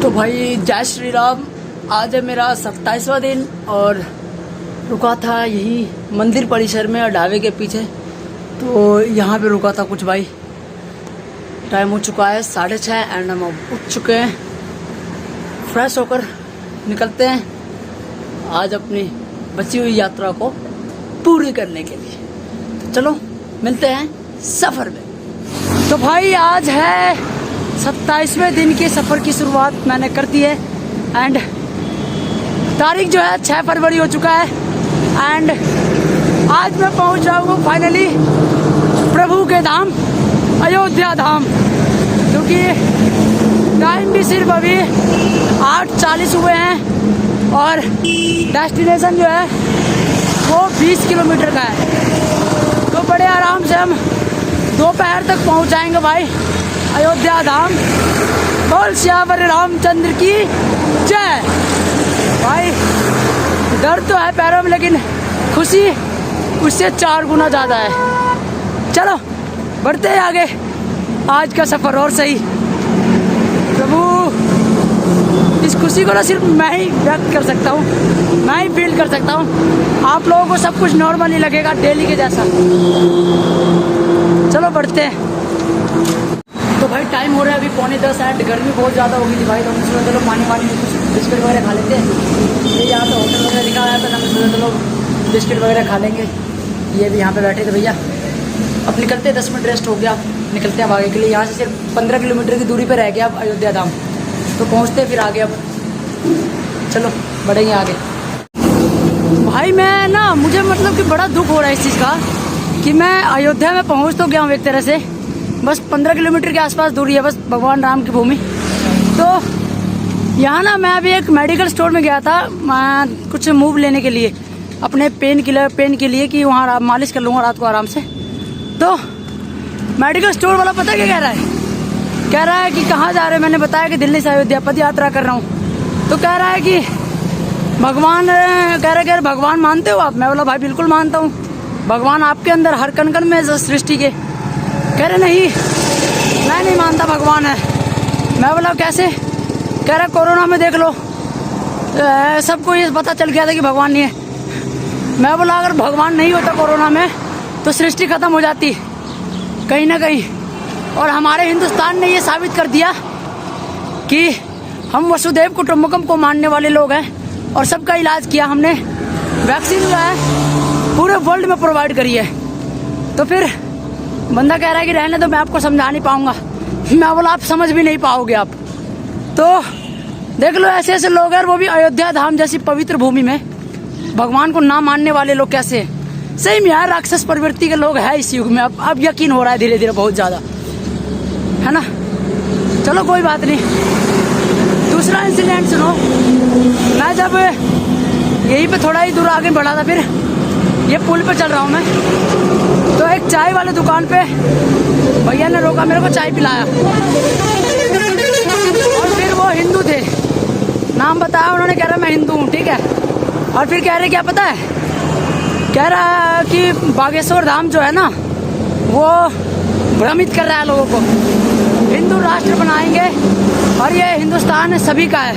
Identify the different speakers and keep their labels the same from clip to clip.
Speaker 1: तो भाई जय श्री राम। आज है मेरा 27वां दिन और रुका था यही मंदिर परिसर में और ढाबे के पीछे। तो यहाँ पे रुका था कुछ भाई। टाइम हो चुका है 6:30 एंड हम उठ चुके हैं। फ्रेश होकर निकलते हैं आज अपनी बची हुई यात्रा को पूरी करने के लिए। तो चलो मिलते हैं सफ़र में। तो भाई आज है 27वें दिन के सफ़र की शुरुआत मैंने कर दी है एंड तारीख जो है 6 फरवरी हो चुका है एंड आज मैं पहुंच रहा हूँ फाइनली प्रभु के धाम अयोध्या धाम, क्योंकि टाइम भी सिर्फ अभी 8:40 हुए हैं और डेस्टिनेशन जो है वो 20 किलोमीटर का है। तो बड़े आराम से हम दोपहर तक पहुंच जाएंगे भाई अयोध्या धाम। बोल श्यावर रामचंद्र की जय। भाई दर्द तो है पैरों में लेकिन खुशी उससे 4 गुना ज़्यादा है। चलो बढ़ते हैं आगे आज का सफ़र और सही। प्रभु इस खुशी को ना सिर्फ मैं ही व्यक्त कर सकता हूँ, मैं ही फील कर सकता हूँ। आप लोगों को सब कुछ नॉर्मल ही लगेगा डेली के जैसा। चलो बढ़ते हैं। तो भाई टाइम हो रहा है अभी 9:45 एंड गर्मी बहुत ज़्यादा होगी थी भाई। तो हमने सोचा चलो पानी कुछ बिस्किट वगैरह खा लेते हैं। ये यहाँ तो होटल वगैरह लिखा हुआ है तो हमने सोचा चलो बिस्किट वगैरह खा लेंगे। ये भी यहाँ पे बैठे थे भैया। अब निकलते हैं, 10 मिनट रेस्ट हो गया, निकलते हैं अब आगे के लिए। यहाँ से सिर्फ 15 किलोमीटर की दूरी पर रह गया अब अयोध्या धाम। तो पहुँचते हैं फिर आगे। अब चलो बढ़ेंगे आगे। भाई मैं ना मुझे मतलब कि बड़ा दुख हो रहा है इस चीज़ का कि मैं अयोध्या में पहुँच तो गया हूँ एक तरह से। बस 15 किलोमीटर के आसपास दूरी है बस भगवान राम की भूमि। तो यहाँ ना मैं अभी एक मेडिकल स्टोर में गया था कुछ मूव लेने के लिए, अपने पेन के लिए कि वहाँ मालिश कर लूँगा रात को आराम से। तो मेडिकल स्टोर वाला पता क्या कह रहा है? कह रहा है कि कहाँ जा रहे हैं। मैंने बताया कि दिल्ली से अयोध्या पद यात्रा कर रहा हूँ। तो कह रहा है कि भगवान, कह रहे भगवान मानते हो आप? मैं बोला भाई बिल्कुल मानता हूँ, भगवान आपके अंदर हर कण कण में सृष्टि के। कह रहे नहीं मैं नहीं मानता भगवान है। मैं बोला कैसे? कह रहा कोरोना में देख लो सबको ये पता चल गया था कि भगवान नहीं है। मैं बोला अगर भगवान नहीं होता कोरोना में तो सृष्टि खत्म हो जाती कहीं ना कहीं। और हमारे हिंदुस्तान ने ये साबित कर दिया कि हम वसुधैव कुटुंबकम को मानने वाले लोग हैं और सबका इलाज किया हमने। वैक्सीन जो है पूरे वर्ल्ड में प्रोवाइड करी है। तो फिर बंदा कह रहा है कि रहने दो, मैं आपको समझा नहीं पाऊंगा। मैं बोला आप समझ भी नहीं पाओगे आप। तो देख लो ऐसे ऐसे लोग हैं, वो भी अयोध्या धाम जैसी पवित्र भूमि में भगवान को ना मानने वाले लोग कैसे हैं। सही में यार राक्षस प्रवृत्ति के लोग हैं इस युग में। अब यकीन हो रहा है धीरे धीरे बहुत ज़्यादा, है ना। चलो कोई बात नहीं। दूसरा इंसिडेंट सुनो। मैं जब यहीं पे थोड़ा ही दूर आगे बढ़ा था, फिर ये पुल पे चल रहा हूँ मैं, तो एक चाय वाले दुकान पे भैया ने रोका, मेरे को चाय पिलाया। और फिर वो हिंदू थे, नाम बताया उन्होंने, कह रहा मैं हिंदू हूँ, ठीक है। और फिर कह रहे क्या पता है, कह रहा कि बागेश्वर धाम जो है ना वो भ्रमित कर रहा है लोगों को, हिंदू राष्ट्र बनाएंगे और ये हिंदुस्तान सभी का है।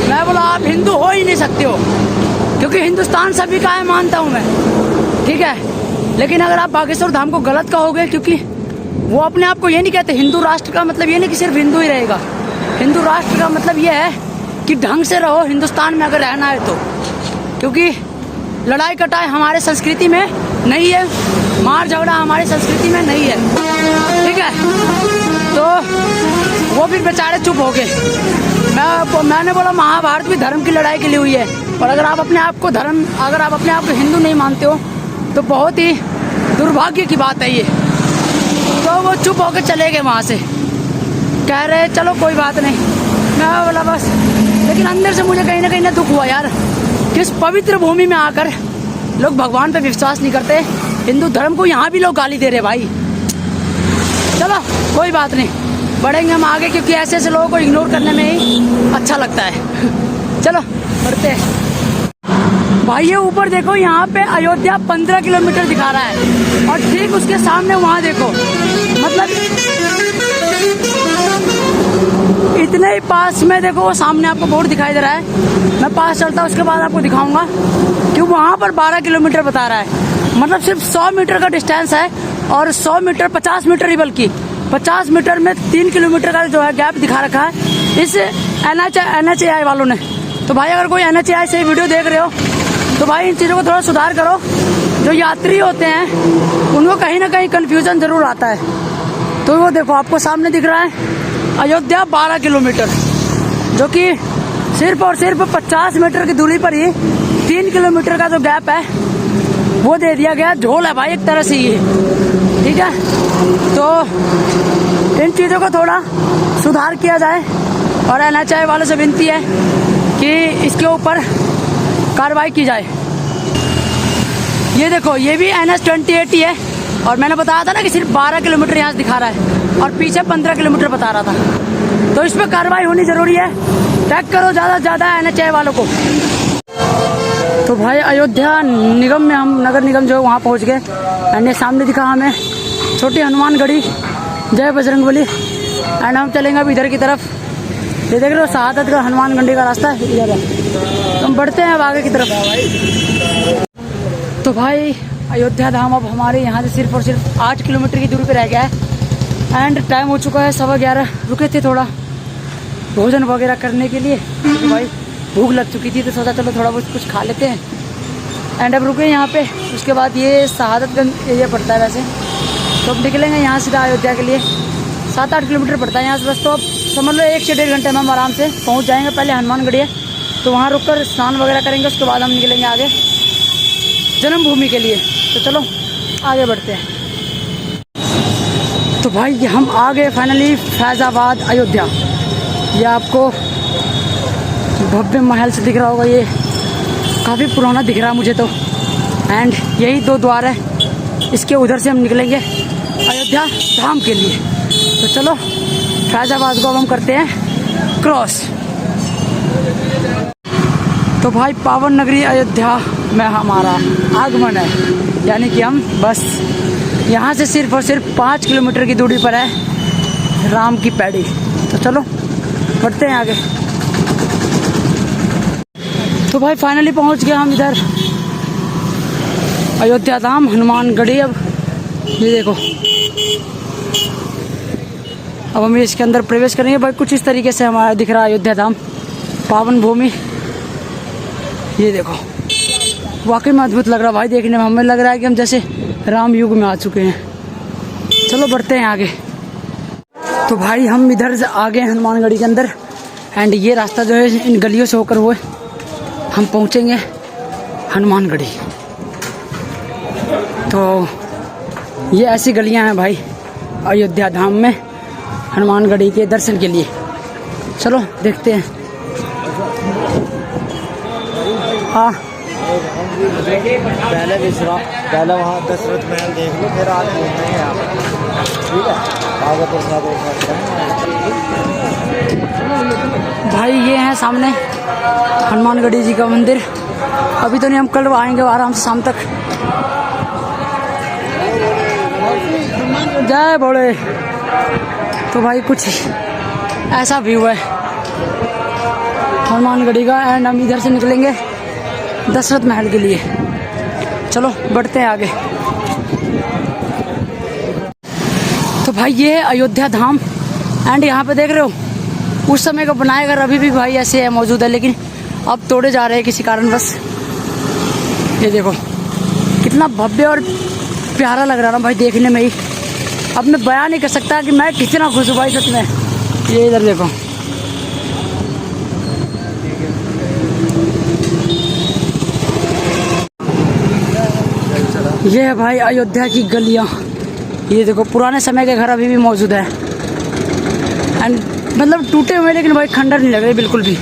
Speaker 1: मैं बोला आप हिंदू हो ही नहीं सकते हो, क्योंकि हिंदुस्तान सभी का है मानता हूँ मैं, ठीक है। लेकिन अगर आप बागेश्वर धाम को गलत कहोगे, क्योंकि वो अपने आप को ये नहीं कहते हिंदू राष्ट्र का मतलब ये नहीं कि सिर्फ हिंदू ही रहेगा। हिंदू राष्ट्र का मतलब ये है कि ढंग से रहो हिंदुस्तान में अगर रहना है तो, क्योंकि लड़ाई कटाई हमारे संस्कृति में नहीं है, मार झगड़ा हमारी संस्कृति में नहीं है, ठीक है। तो वो भी बेचारे चुप हो गए। मैंने बोला महाभारत भी धर्म की लड़ाई के लिए हुई है, और अगर आप अपने आप को हिंदू नहीं मानते हो तो बहुत ही दुर्भाग्य की बात है ये। तो वो चुप होकर चले गए वहाँ से, कह रहे चलो कोई बात नहीं। मैं बोला बस, लेकिन अंदर से मुझे कहीं ना दुख हुआ यार, किस पवित्र भूमि में आकर लोग भगवान पे विश्वास नहीं करते। हिंदू धर्म को यहाँ भी लोग गाली दे रहे भाई। चलो कोई बात नहीं, बढ़ेंगे हम आगे, क्योंकि ऐसे ऐसे लोगों को इग्नोर करने में ही अच्छा लगता है। चलो बढ़ते हैं भाई। ये ऊपर देखो, यहाँ पे अयोध्या 15 किलोमीटर दिखा रहा है और ठीक उसके सामने वहाँ देखो, मतलब इतने ही पास में देखो, वो सामने आपको बोर्ड दिखाई दे रहा है। मैं पास चलता हूँ, उसके बाद आपको दिखाऊंगा कि वहाँ पर 12 किलोमीटर बता रहा है। मतलब सिर्फ 100 मीटर का डिस्टेंस है, और 100 मीटर 50 मीटर ही, बल्कि 50 मीटर में 3 किलोमीटर का जो है गैप दिखा रखा है इस NHAI वालों ने। तो भाई अगर कोई NHAI से वीडियो देख रहे हो तो भाई इन चीज़ों को थोड़ा सुधार करो। जो यात्री होते हैं उनको कहीं ना कहीं कन्फ्यूजन जरूर आता है। तो वो देखो आपको सामने दिख रहा है अयोध्या 12 किलोमीटर, जो कि सिर्फ और सिर्फ 50 मीटर की दूरी पर ही 3 किलोमीटर का जो गैप है वो दे दिया गया। झोल है भाई एक तरह से ये, ठीक है। तो इन चीज़ों को थोड़ा सुधार किया जाए, और NHAI वालों से विनती है कि इसके ऊपर कार्रवाई की जाए। ये देखो, ये भी NH-28 है, और मैंने बताया था ना कि सिर्फ 12 किलोमीटर यहाँ से दिखा रहा है, और पीछे 15 किलोमीटर बता रहा था। तो इस पर कार्रवाई होनी जरूरी है। टैग करो ज़्यादा से ज़्यादा NHAI वालों को। तो भाई अयोध्या निगम में हम, नगर निगम जो है वहाँ पहुँच गए। एंड ये सामने दिखा हमें छोटी हनुमानगढ़ी, जय बजरंगबली। एंड हम चलेंगे अब इधर की तरफ। ये देख रहे हो शहादत का हनुमानगढ़ी का रास्ता है, इधर है। तो हम बढ़ते हैं अब आगे की तरफ। तो भाई अयोध्या धाम अब हमारे यहाँ से सिर्फ और सिर्फ 8 किलोमीटर की दूरी पर रह गया है। एंड टाइम हो चुका है 11:15। रुके थे थोड़ा भोजन वगैरह करने के लिए, तो भाई भूख लग चुकी थी, तो सोचा चलो थोड़ा बहुत कुछ खा लेते हैं। एंड अब रुके यहाँ पे। उसके बाद ये शहादतगंज एरिया पड़ता है वैसे, तो अब निकलेंगे यहाँ सीधा अयोध्या के लिए। 7-8 किलोमीटर पड़ता है यहाँ से बस। तो अब समझ लो 1 से 1.5 घंटे में हम आराम से पहुँच जाएंगे। पहले हनुमानगढ़ी है, तो वहाँ रुक कर स्नान वगैरह करेंगे, उसके बाद हम निकलेंगे आगे जन्मभूमि के लिए। तो चलो आगे बढ़ते हैं। तो भाई हम आ गए फाइनली फैज़ाबाद अयोध्या। ये आपको भव्य महल से दिख रहा होगा, ये काफ़ी पुराना दिख रहा है मुझे तो। एंड यही 2 द्वार है, इसके उधर से हम निकलेंगे अयोध्या धाम के लिए। तो चलो फैज़ाबाद को अब हम करते हैं क्रॉस। तो भाई पावन नगरी अयोध्या में हमारा आगमन है, यानी कि हम बस यहाँ से सिर्फ और सिर्फ 5 किलोमीटर की दूरी पर है राम की पैड़ी। तो चलो बढ़ते हैं आगे। तो भाई फाइनली पहुँच गए हम इधर अयोध्या धाम हनुमानगढ़ी। अब ये देखो, अब हम इसके अंदर प्रवेश करेंगे। भाई कुछ इस तरीके से हमारा दिख रहा है अयोध्या धाम, पावन भूमि। ये देखो, वाकई में अद्भुत लग रहा है भाई देखने में। हमें लग रहा है कि हम जैसे राम युग में आ चुके हैं। चलो बढ़ते हैं आगे। तो भाई हम इधर से आ गए हनुमानगढ़ी के अंदर। एंड ये रास्ता जो है इन गलियों से होकर हुए हम पहुँचेंगे हनुमानगढ़ी। तो ये ऐसी गलियां हैं भाई अयोध्या धाम में हनुमानगढ़ी के दर्शन के लिए। चलो देखते हैं। हाँ
Speaker 2: पहले विश्राम, पहले वहाँ दशरथ महल देख लो, फिर आगे घूमेंगे यहाँ पर, ठीक है। आगे प्रसाद
Speaker 1: भाई ये है सामने हनुमानगढ़ी जी का मंदिर। अभी तो नहीं, हम कल आएंगे आराम से शाम तक। जय भोले। तो भाई कुछ ऐसा व्यू है हनुमानगढ़ी का। एंड हम इधर से निकलेंगे दशरथ महल के लिए। चलो बढ़ते हैं आगे। तो भाई ये है अयोध्या धाम। एंड यहाँ पे देख रहे हो उस समय का बनाया घर अभी भी भाई ऐसे है, मौजूद है, लेकिन अब तोड़े जा रहे हैं किसी कारणवश। ये देखो कितना भव्य और प्यारा लग रहा है ना भाई देखने में ही। अब मैं बयान नहीं कर सकता कि मैं कितना खुश हूँ भाई सच में। ये इधर देखो, ये है भाई अयोध्या की गलियाँ। ये देखो पुराने समय के घर अभी भी मौजूद है। एंड मतलब टूटे हुए, लेकिन भाई खंडर नहीं लग रहे बिल्कुल भी।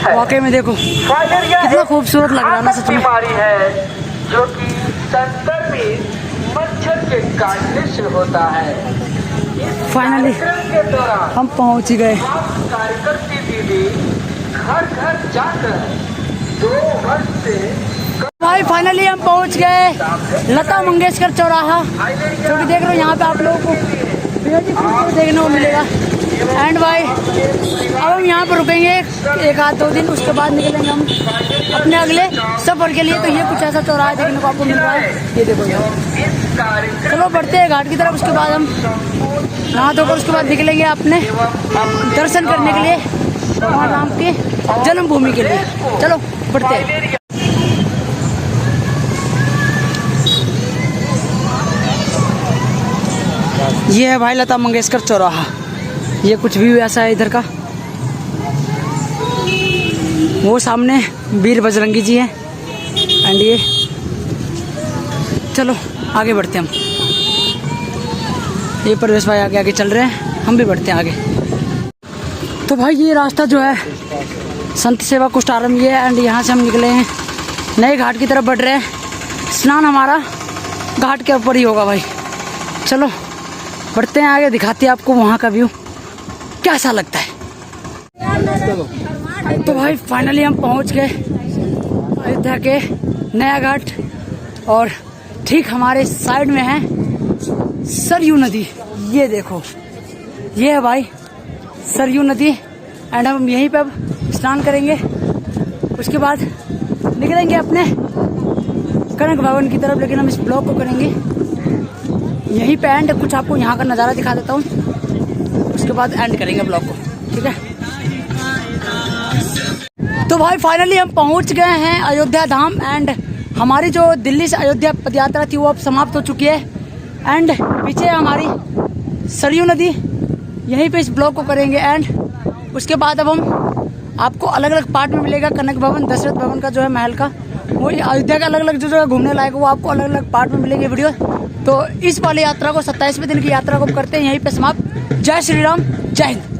Speaker 1: वाकई में देखो कितना खूबसूरत लग रहा है ना सच में।
Speaker 3: बीमारी है जो कि संक्रमित मच्छर के काटने से होता है।
Speaker 1: फाइनली
Speaker 3: के दौरान
Speaker 1: हम पहुंच ही गए।
Speaker 3: कार्यकर्ती दीदी घर घर जाकर 2 वर्ष से
Speaker 1: भाई फाइनली हम पहुंच गए लता मंगेशकर चौराहा, जो कि देख रहे हो यहाँ पे आप लोगों को ब्यूटीफुल देखने को मिलेगा। एंड भाई अब हम यहाँ पर रुकेंगे एक आध 2 दिन, उसके बाद निकलेंगे हम अपने अगले सफर के लिए। तो ये कुछ ऐसा चौराहा देखने को आपको मिल रहा है, ये देखो यार। चलो बढ़ते हैं घाट की तरफ, उसके बाद हम नहा धोकर उसके बाद निकलेंगे अपने दर्शन करने के लिए भगवान राम के जन्मभूमि के लिए। चलो बढ़ते हैं। ये है भाई लता मंगेशकर चौराहा, ये कुछ व्यू ऐसा है इधर का। वो सामने वीर बजरंगी जी हैं एंड ये चलो आगे बढ़ते हैं हम। ये प्रवेश भाई आगे आगे चल रहे हैं, हम भी बढ़ते हैं आगे। तो भाई ये रास्ता जो है संत सेवा कुष्ठारम ये है एंड यहाँ से हम निकले हैं नए घाट की तरफ बढ़ रहे हैं। स्नान हमारा घाट के ऊपर ही होगा भाई। चलो बढ़ते हैं आगे, दिखाते हैं आपको वहाँ का व्यू कैसा लगता है। तो भाई फाइनली हम पहुँच गए अयोध्या के नया घाट और ठीक हमारे साइड में है सरयू नदी। ये देखो ये है भाई सरयू नदी एंड हम यहीं पे अब स्नान करेंगे, उसके बाद निकलेंगे अपने कनक भवन की तरफ। लेकिन हम इस ब्लॉग को करेंगे यहीं पे एंड, कुछ आपको यहाँ का नज़ारा दिखा देता हूँ, उसके बाद एंड करेंगे ब्लॉग को, ठीक है। तो भाई फाइनली हम पहुँच गए हैं अयोध्या धाम एंड हमारी जो दिल्ली से अयोध्या पदयात्रा थी वो अब समाप्त हो चुकी है एंड पीछे है हमारी सरयू नदी। यहीं पे इस ब्लॉग को करेंगे एंड उसके बाद अब हम आपको अलग अलग पार्ट में मिलेगा। कनक भवन, दशरथ भवन का जो है महल का, वो अयोध्या का अलग अलग जो है घूमने लायक वो आपको अलग अलग पार्ट में मिलेंगे वीडियो। तो इस वाली यात्रा को 27वें दिन की यात्रा को करते हैं यहीं पे समाप्त। जय श्री राम, जय हिंद।